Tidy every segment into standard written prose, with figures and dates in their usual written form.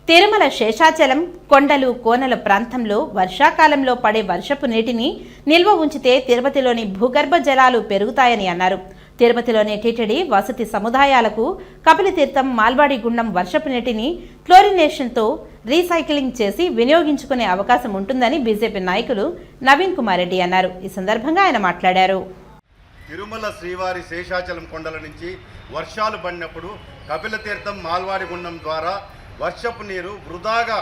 తిరుమల శేషాచలం కొండలు కోనల ప్రాంతంలో వర్షాకాలంలో పడే వర్షపు నీటిని నిల్వ ఉంచితే తిరుపతిలోని భూగర్భ జలాలు పెరుగుతాయని అన్నారు. తిరుపతిలోని టీటీడీ వసతి సముదాయాలకు కపిలతీర్థం మాల్వాడి గుండం వర్షపు నీటిని క్లోరినేషన్తో రీసైక్లింగ్ చేసి వినియోగించుకునే అవకాశం ఉంటుందని బీజేపీ నాయకులు నవీన్ కుమార్ రెడ్డి అన్నారు. ఈ సందర్భంగా ఆయన మాట్లాడారు. తిరుమల శ్రీవారి శేషాచలం కొండల నుంచి వర్షాలు పడినప్పుడు కపిలతీర్థం మాల్వాడి గుండం ద్వారా వర్షపు నీరు వృధాగా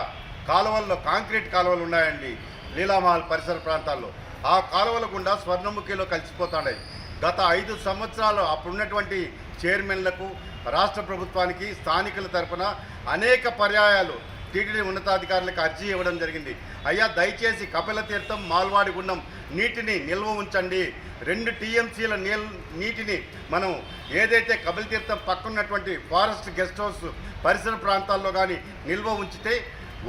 కాలువల్లో కాంక్రీట్ కాలువలు ఉన్నాయండి లీలామహల్ పరిసర ప్రాంతాల్లో. ఆ కాలువల గుండా స్వర్ణముఖిలో కలిసిపోతున్నాయి. గత 5 సంవత్సరాలు అప్పుడున్నటువంటి చైర్మన్లకు, రాష్ట్ర ప్రభుత్వానికి, స్థానికుల తరఫున అనేక పర్యాయాలు టీటీడీ ఉన్నతాధికారులకు అర్జీ ఇవ్వడం జరిగింది. అయ్యా, దయచేసి కపిలతీర్థం మాల్వాడి గుండం నీటిని నిల్వ ఉంచండి. 2 టీఎంసీల నీటిని మనం ఏదైతే కపిలతీర్థం పక్కన్నటువంటి ఫారెస్ట్ గెస్ట్ హౌస్ పరిసర ప్రాంతాల్లో కానీ నిల్వ ఉంచితే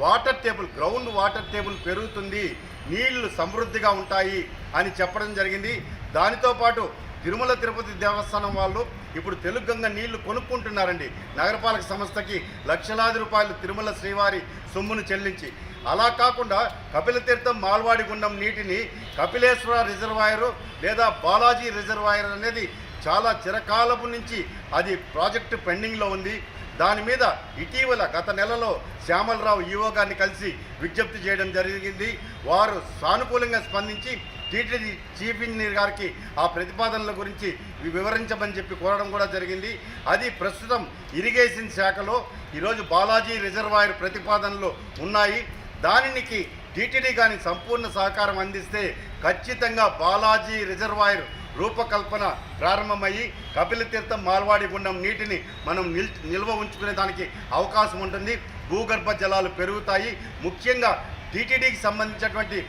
water table, ground water table పెరుగుతుంది, నీళ్లు సమృద్ధిగా ఉంటాయి అని చెప్పడం జరిగింది. దానితో పాటు తిరుమల తిరుపతి దేవస్థానం వాళ్ళు ఇప్పుడు తెలుగంగ నీళ్లు కొనుక్కుంటున్నారండి. నగరపాలక సంస్థకి లక్షలాది రూపాయలు తిరుమల శ్రీవారి సొమ్మును చెల్లించి. అలా కాకుండా కపిలతీర్థం మాల్వాడి గుండం నీటిని కపిలేశ్వర రిజర్వాయరు లేదా బాలాజీ రిజర్వాయర్ అనేది చాలా చిరకాలపు నుంచి అది ప్రాజెక్టు పెండింగ్లో ఉంది. దాని మీద ఇటీవల గత నెలలో శ్యామలరావు ఈవో గారిని కలిసి విజ్ఞప్తి చేయడం జరిగింది. వారు సానుకూలంగా స్పందించి టీటీడీ చీఫ్ ఇంజనీర్ గారికి ఆ ప్రతిపాదనల గురించి వివరించమని చెప్పి కోరడం కూడా జరిగింది. అది ప్రస్తుతం ఇరిగేషన్ శాఖలో ఈరోజు బాలాజీ రిజర్వాయర్ ప్రతిపాదనలు ఉన్నాయి. దానికి టీటీడీ కానీ సంపూర్ణ సహకారం అందిస్తే ఖచ్చితంగా బాలాజీ రిజర్వాయర్ రూపకల్పన ప్రారంభమయ్యి కపిలతీర్థం మాల్వాడి గుండం నీటిని మనం నిల్వ ఉంచుకునే దానికి అవకాశం ఉంటుంది. భూగర్భ జలాలు పెరుగుతాయి. ముఖ్యంగా టీటీడీకి సంబంధించినటువంటి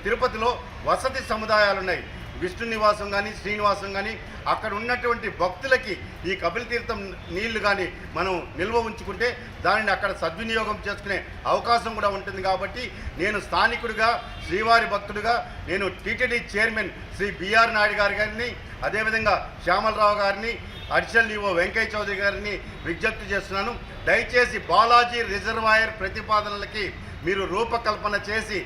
తిరుపతిలో వసతి సముదాయాలు ఉన్నాయి. విష్ణు నివాసం కానీ, శ్రీనివాసం కానీ, అక్కడ ఉన్నటువంటి భక్తులకి ఈ కపిలతీర్థం నీళ్లు కానీ మనం నిల్వ ఉంచుకుంటే దానిని అక్కడ సద్వినియోగం చేసుకునే అవకాశం కూడా ఉంటుంది. కాబట్టి నేను స్థానికుడిగా, శ్రీవారి భక్తుడిగా నేను TTD chairman Shri B R Naidu గారిని, అదేవిధంగా శ్యామలరావు గారిని, అడిషనల్ ఈవో వెంకయ్య చౌదరి గారిని విజ్ఞప్తి చేస్తున్నాను. దయచేసి బాలాజీ రిజర్వాయర్ ప్రతిపాదనలకి మీరు రూపకల్పన చేసి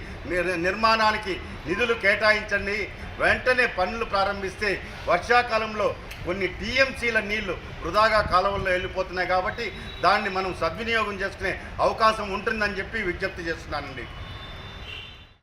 నిర్మాణానికి నిధులు కేటాయించండి. వెంటనే పనులు ప్రారంభిస్తే వర్షాకాలంలో కొన్ని టీఎంసీల నీళ్లు వృధాగా కాలువల్లో వెళ్ళిపోతున్నాయి. కాబట్టి దాన్ని మనం సద్వినియోగం చేసుకునే అవకాశం ఉంటుందని చెప్పి విజ్ఞప్తి చేస్తున్నానండి.